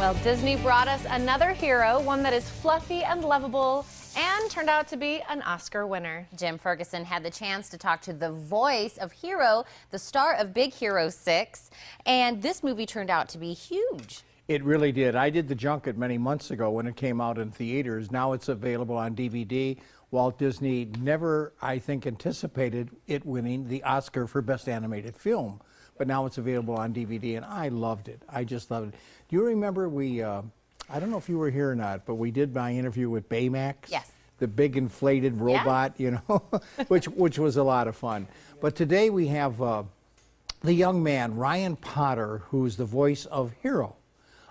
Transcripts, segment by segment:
Well, Disney brought us another hero, one that is fluffy and lovable, and turned out to be an Oscar winner. Jim Ferguson had the chance to talk to the voice of Hiro, the star of Big Hero 6, and this movie turned out to be huge. It really did. I did the junket many months ago when it came out in theaters. Now it's available on DVD. Walt Disney never, I think, anticipated it winning the Oscar for Best Animated Film. But now it's available on DVD, and I loved it. I just loved it. Do you remember I don't know if you were here or not, but we did my interview with Baymax. Yes. The big inflated robot, you know, which was a lot of fun. But today we have the young man, Ryan Potter, who's the voice of Hiro.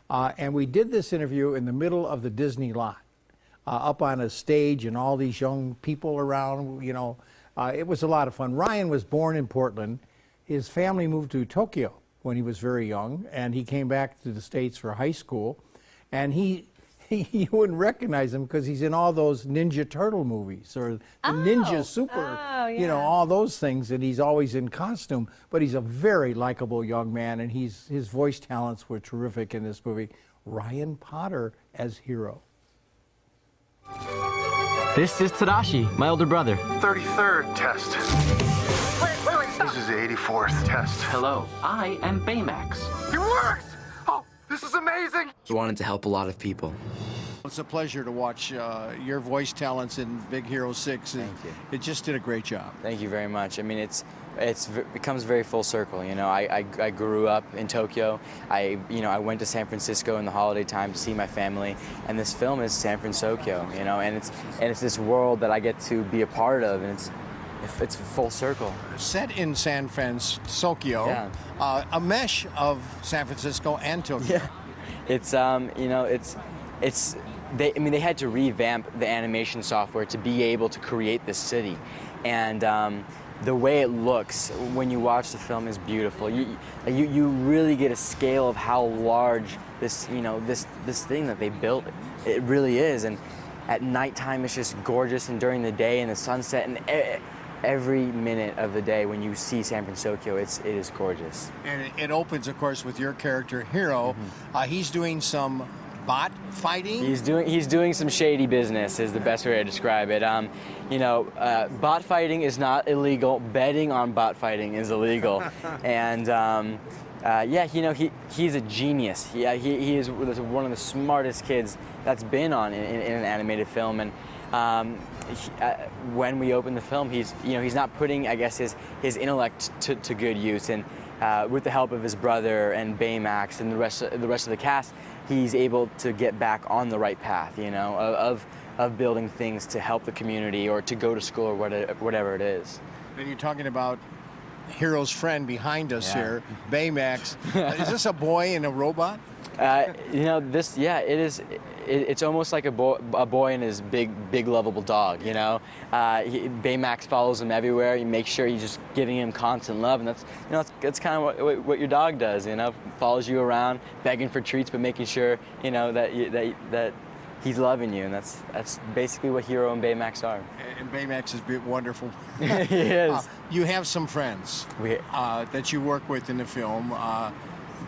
And we did this interview in the middle of the Disney lot, up on a stage and all these young people around, you know. It was a lot of fun. Ryan was born in Portland. His family moved to Tokyo when he was very young, and he came back to the States for high school. And you wouldn't recognize him because he's in all those Ninja Turtle movies or the Ninja Super, you know, all those things, and he's always in costume. But he's a very likable young man, and his voice talents were terrific in this movie. Ryan Potter as Hiro. This is Tadashi, my older brother. 33rd test. Wait. This is the 84th test. Hello, I am Baymax. It works! Oh, this is amazing! He wanted to help a lot of people. It's a pleasure to watch your voice talents in Big Hero 6. Thank you. It just did a great job. Thank you very much. I mean, it becomes very full circle. You know, I grew up in Tokyo. I went to San Francisco in the holiday time to see my family, and this film is San Francisco. You know, and it's this world that I get to be a part of, and it's full circle. Set in San Francisco, yeah. A mesh of San Francisco and Tokyo. Yeah, it's you know, they had to revamp the animation software to be able to create this city, and the way it looks when you watch the film is beautiful. You really get a scale of how large this this thing that they built it really is, and at nighttime it's just gorgeous, and during the day and the sunset and every minute of the day when you see San Francisco, it is gorgeous. And it opens, of course, with your character Hiro. He's doing some bot fighting. He's doing some shady business is the best way to describe it. You know, bot fighting is not illegal. Betting on bot fighting is illegal. And yeah, you know, he's a genius. He is one of the smartest kids that's been on in an animated film. And when we open the film, he's not putting, I guess, his intellect to good use. And with the help of his brother and Baymax and the rest of the cast, he's able to get back on the right path, you know, of building things to help the community or to go to school or whatever it is. And you're talking about Hiro's friend behind us here, Baymax. Is this a boy and a robot? You know, it is. It's almost like a boy and his big lovable dog. You know, Baymax follows him everywhere. You make sure you're just giving him constant love, and that's kind of what your dog does. You know, follows you around, begging for treats, but making sure that he's loving you, and that's basically what Hiro and Baymax are. And Baymax is wonderful. He is. You have some friends that you work with in the film.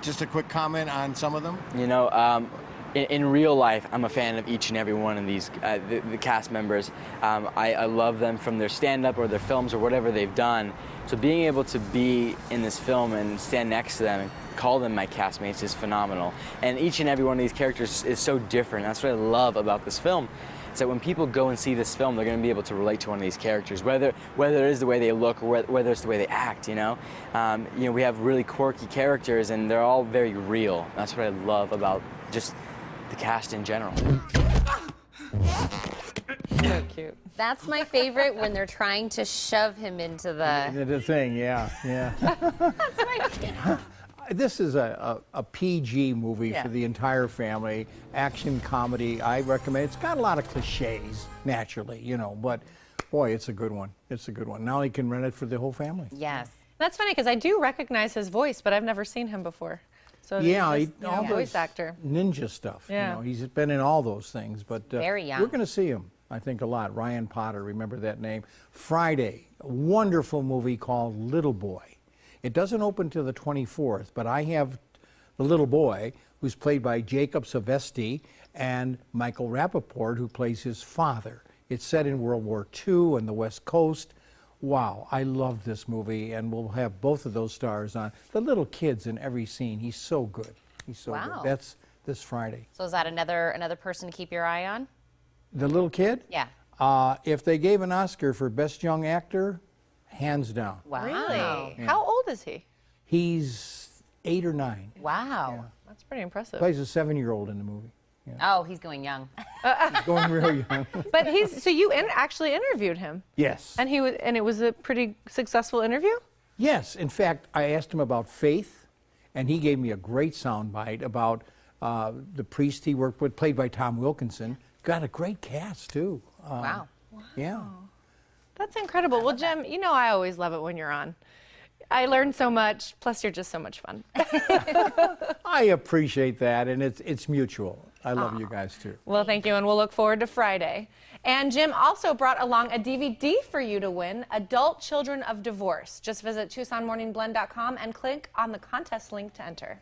Just a quick comment on some of them. You know, in real life, I'm a fan of each and every one of these, the cast members. I love them from their stand-up or their films or whatever they've done. So being able to be in this film and stand next to them and call them my castmates is phenomenal. And each and every one of these characters is so different. That's what I love about this film. Is that when people go and see this film, they're going to be able to relate to one of these characters, whether it is the way they look or whether it's the way they act. You know, we have really quirky characters, and they're all very real. That's what I love about just the cast in general. So cute. That's my favorite, when they're trying to shove him into The thing, yeah. That's my favorite. This is a PG movie for the entire family, action comedy. I recommend. It's got a lot of cliches, naturally, you know, but boy, it's a good one. It's a good one. Now you can rent it for the whole family. Yes. That's funny because I do recognize his voice, but I've never seen him before. So yeah, he's all voice actor. Ninja stuff. Yeah. You know, he's been in all those things, but very young. We're going to see him, I think, a lot. Ryan Potter, remember that name. Friday, a wonderful movie called Little Boy. It doesn't open till the 24th, but I have the little boy, who's played by Jacob Savesti, and Michael Rappaport, who plays his father. It's set in World War II on the West Coast. Wow, I love this movie, and we'll have both of those stars on. The little kid's in every scene. He's so good. He's so Wow. good. That's this Friday. So is that another person to keep your eye on? The little kid? Yeah. If they gave an Oscar for Best Young Actor, hands down. Wow. Really? How old is he? He's 8 or 9. Wow. That's pretty impressive. Plays a 7-year-old in the movie. Oh, he's going young. He's going real young. But so you actually interviewed him, Yes. and it was a pretty successful interview. Yes. In fact, I asked him about faith, and he gave me a great soundbite about the priest he worked with, played by Tom Wilkinson. Got a great cast, too. Wow. Yeah. That's incredible. Well, Jim, you know I always love it when you're on. I learned so much. Plus, you're just so much fun. I appreciate that, and it's mutual. I love you guys, too. Well, thank you, and we'll look forward to Friday. And Jim also brought along a DVD for you to win, Adult Children of Divorce. Just visit TucsonMorningBlend.com and click on the contest link to enter.